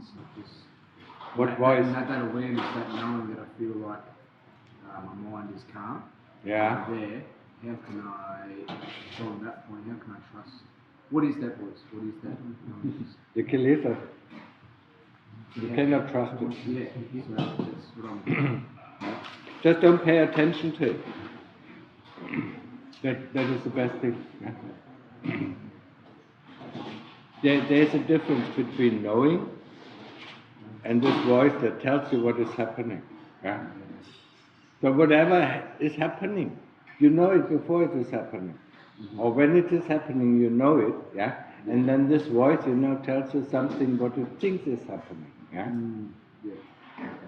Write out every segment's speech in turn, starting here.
Like this. What voice? That awareness, that knowing that I feel like my mind is calm. Yeah. There, how can I, from that point, how can I trust? What is that voice? What is that knowing? You can listen. You cannot trust it. Yeah, so that's what I'm Just don't pay attention to it. That is the best thing. Yeah? There's a difference between knowing and this voice that tells you what is happening. Yeah? So whatever is happening, you know it before it is happening. Or when it is happening, you know it, yeah? And then this voice, tells you something what it thinks is happening, yeah?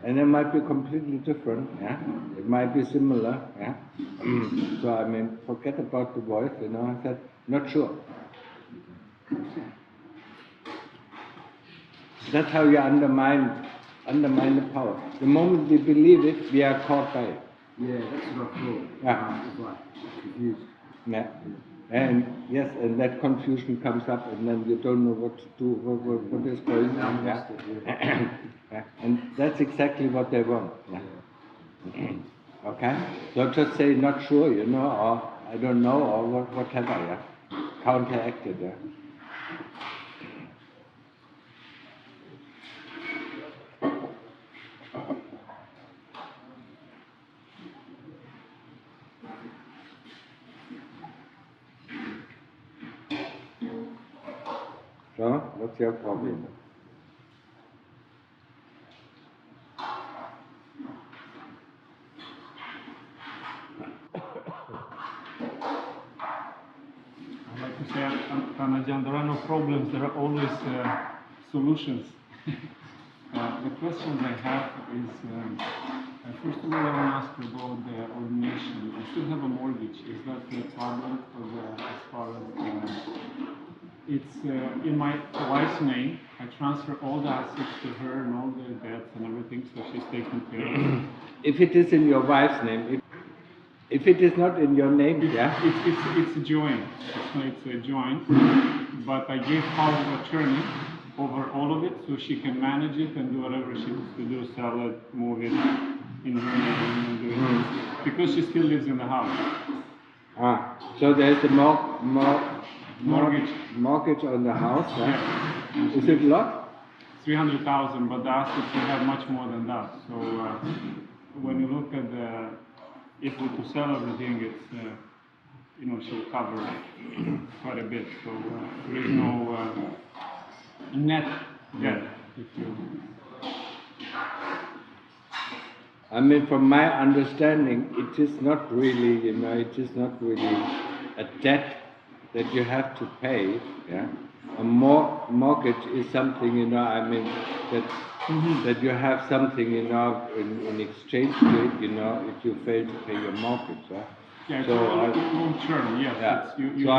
And it might be completely different, yeah? It might be similar, yeah? So, forget about the voice, I said, not sure. That's how you undermine the power. The moment we believe it, we are caught by it. Yeah, that's what I thought. Yeah. It's like confused. Yeah. And yes, and that confusion comes up, and then you don't know what to do, what is going on. Yeah? Yeah. And that's exactly what they want. Yeah. Okay? So just say not sure, or I don't know, or whatever. Yeah? Counteract it. Yeah? So, what's your problem? I'd like to say, Ajahn, there are no problems, there are always solutions. The questions I have is, first of all, I want to ask about the ordination. I still have a mortgage. Is that a problem as far as it's in my wife's name? I transfer all the assets to her and all the debts and everything, so she's taken care of. If it is in your wife's name, if it is not in your name, it's a joint. It's a joint, but I gave power of attorney over all of it, so she can manage it and do whatever she needs to do, sell it, move it in her name, and do it. Because she still lives in the house. So there's the mortgage on the house. Yeah. Is it a lot? 300,000, but the assets we have much more than that. So when you look at if we could sell everything, it's she'll cover quite a bit. So there is no net debt, if you. From my understanding, it is not really, it is not really a debt that you have to pay. Yeah, a mortgage is something, that you have something, in exchange to it, if you fail to pay your mortgage. Yeah. Yeah, so long term, yes. Yeah. So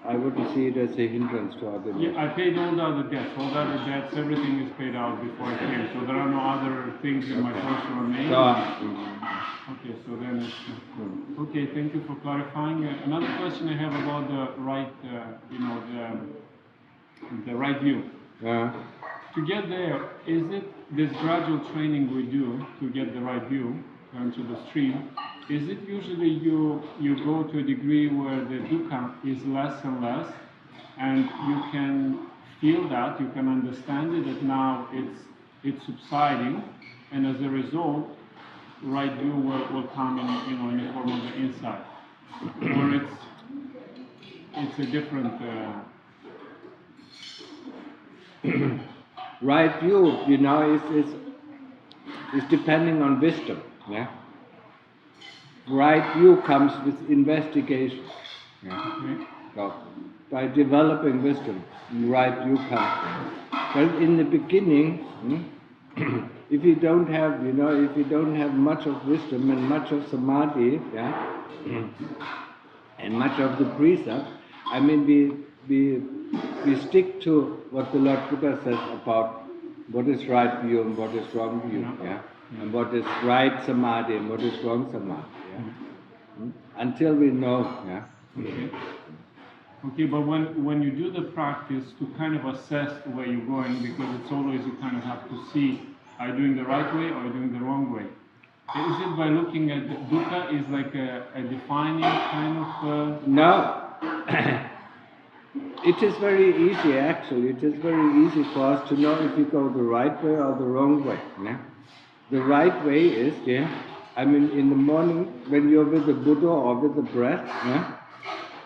I wouldn't see it as a hindrance to other. Yeah, I paid all the other debts. All the other debts, everything is paid out before I came. So there are no other things in my personal name. Okay, so then it's okay. Thank you for clarifying. Another question I have about the right, the right view. To get there, is it this gradual training we do to get the right view into the stream? Is it usually you go to a degree where the dukkha is less and less, and you can feel that, you can understand it, that now it's subsiding, and as a result, right view will come in the form of the insight, or it's a different. Right view, is depending on wisdom. Yeah. Right view comes with investigation. Yeah. Okay. So, by developing wisdom, right view comes. But in the beginning, if you don't have, if you don't have much of wisdom and much of samadhi, yeah, and much of the precept, we stick to what the Lord Buddha says about what is right view and what is wrong view, yeah, and what is right samadhi and what is wrong samadhi, yeah, until we know, yeah. Okay, but when you do the practice to kind of assess where you're going, because it's always you kind of have to see, are you doing the right way or are you doing the wrong way? Is it by looking at the dukkha is like a defining kind of... No. It is very easy actually. It is very easy for us to know if we go the right way or the wrong way. Yeah? The right way is, I mean, in the morning when you're with the Buddha or with the breath,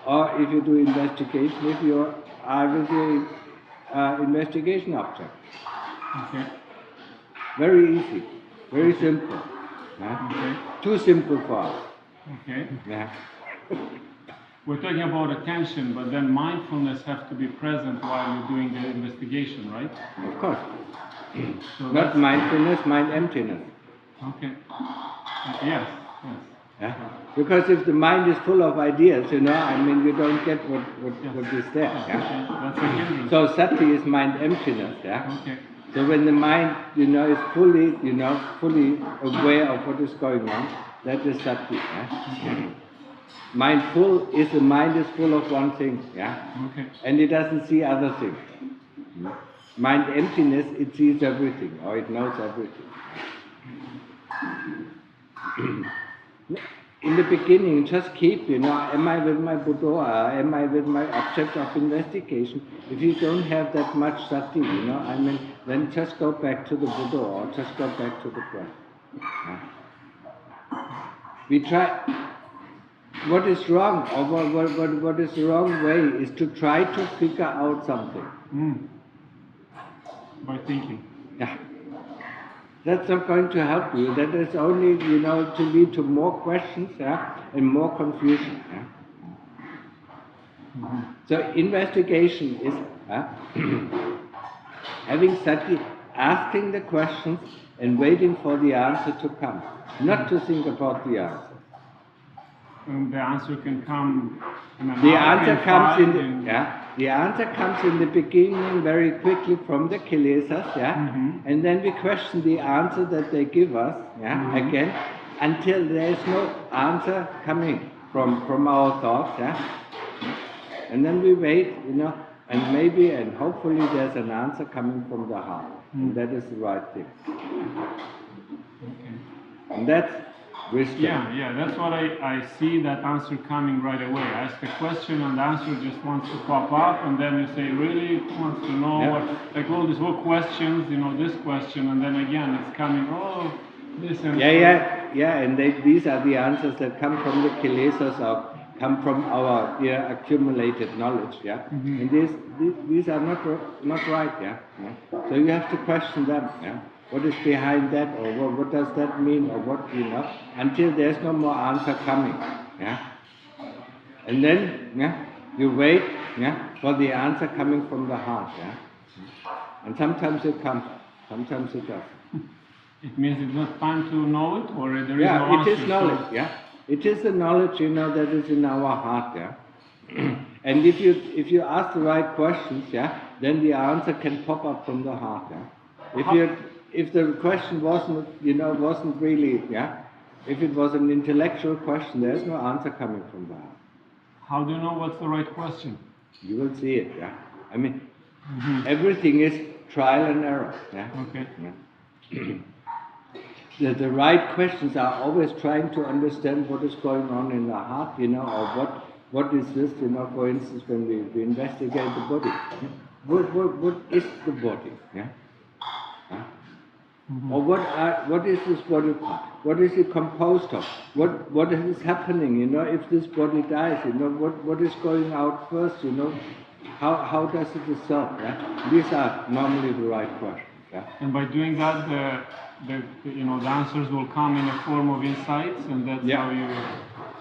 or if you do investigation, if you are with the investigation object. Okay. Very easy, very simple. Okay. Too simple for us. Okay. Yeah. We're talking about attention, but then mindfulness has to be present while you're doing the investigation, right? Of course. So Not mindfulness, mind emptiness. Okay. Yes. Yeah? Because if the mind is full of ideas, I mean, you don't get what is there. Yeah? That's a hindrance. So sati is mind emptiness. Yeah? Okay. So when the mind, is fully, fully aware of what is going on, that is sati. Yeah? Mindful is the mind is full of one thing. Yeah? Okay. And it doesn't see other things. Mind emptiness, it sees everything, or it knows everything. In the beginning, just keep, am I with my Buddha, am I with my object of investigation? If you don't have that much sati, I mean, then just go back to the Buddha or just go back to the breath. Yeah. We try, what is wrong, or what is the wrong way is to try to figure out something. By thinking. Yeah. That's not going to help you. That is only, to lead to more questions, and more confusion. So investigation is having sati, asking the questions and waiting for the answer to come, not to think about the answer. And the answer can come in an The hour, answer in comes five, in the answer comes in the beginning very quickly from the kilesas, and then we question the answer that they give us, again, until there is no answer coming from our thoughts, and then we wait, and maybe and hopefully there's an answer coming from the heart, and that is the right thing. Okay. And that's wisdom. Yeah, that's what I see that answer coming right away. I ask a question and the answer just wants to pop up, and then you say, really wants to know what, like all these whole questions, this question, and then again it's coming, this and and these are the answers that come from the kilesas or come from our accumulated knowledge, and these are not right, So you have to question them, What is behind that, or what does that mean, or what, until there's no more answer coming, And then, you wait, for the answer coming from the heart, And sometimes it comes, sometimes it doesn't. It means it's not time to know it, or there is no answer. It is knowledge, It is the knowledge, that is in our heart, And if you ask the right questions, then the answer can pop up from the heart, If the question wasn't really, if it was an intellectual question, there's no answer coming from the heart. How do you know what's the right question? You will see it, I mean, everything is trial and error, Okay. The right questions are always trying to understand what is going on in the heart, or what is this, for instance, when we investigate the body. What is the body, Or what is this body part? What is it composed of? What is happening? If this body dies, what is going out first? How does it dissolve? These are normally the right questions. And by doing that, the answers will come in a form of insights, and that's how you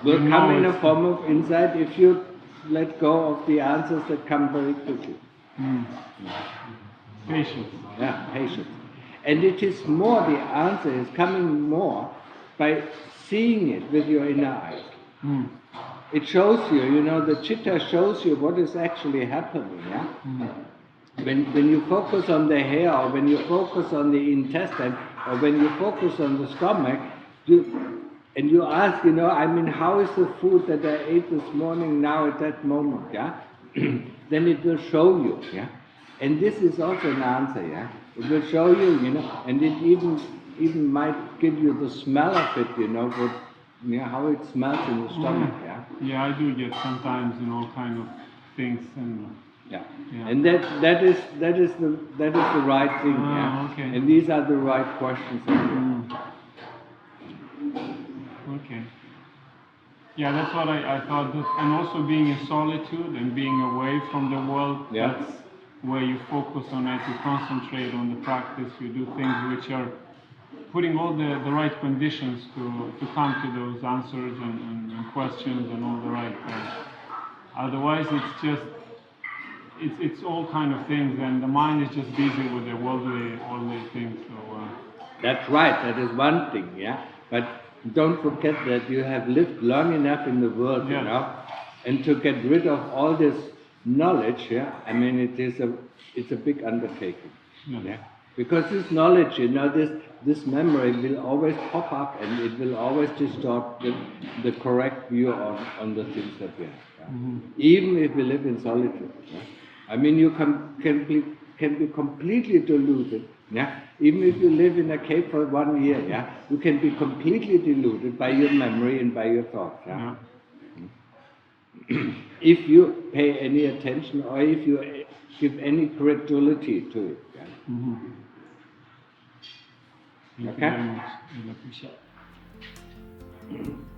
will come in a form of insight if you let go of the answers that come very quickly. Patience. Patience. And it is more, the answer is coming more by seeing it with your inner eyes. It shows you, the chitta shows you what is actually happening, When you focus on the hair, or when you focus on the intestine, or when you focus on the stomach, and you ask, how is the food that I ate this morning now at that moment, then it will show you, yeah. And this is also an answer, yeah. It will show you, you know, and it even might give you the smell of it, you know, what, you know, how it smells in the stomach, yeah. Yeah, I do get sometimes in all kind of things and. Yeah. Yeah. And that is the right thing, yeah. Okay. And these are the right questions. Okay. Yeah, that's what I thought. That, and also being in solitude and being away from the world, Yeah. that's where you focus on it, you concentrate on the practice, you do things which are putting all the right conditions to come to those answers and questions and all the right. Otherwise, it's just, it's all kind of things, and the mind is just busy with the worldly things. So. That's right, that is one thing, yeah. But don't forget that you have lived long enough in the world, Yes. you know, and to get rid of all this knowledge, yeah, I mean, it's a big undertaking, yeah. Because this knowledge, you know, this memory will always pop up, and it will always distort the correct view on the things that we have. Yeah? Mm-hmm. Even if we live in solitude, yeah? I mean, you can be completely deluded. Yeah, even if you live in a cave for 1 year, yeah, you can be completely deluded by your memory and by your thoughts. Yeah. If you pay any attention or if you give any credulity to it. Yeah. Mm-hmm. Thank Okay. you very much. I appreciate it.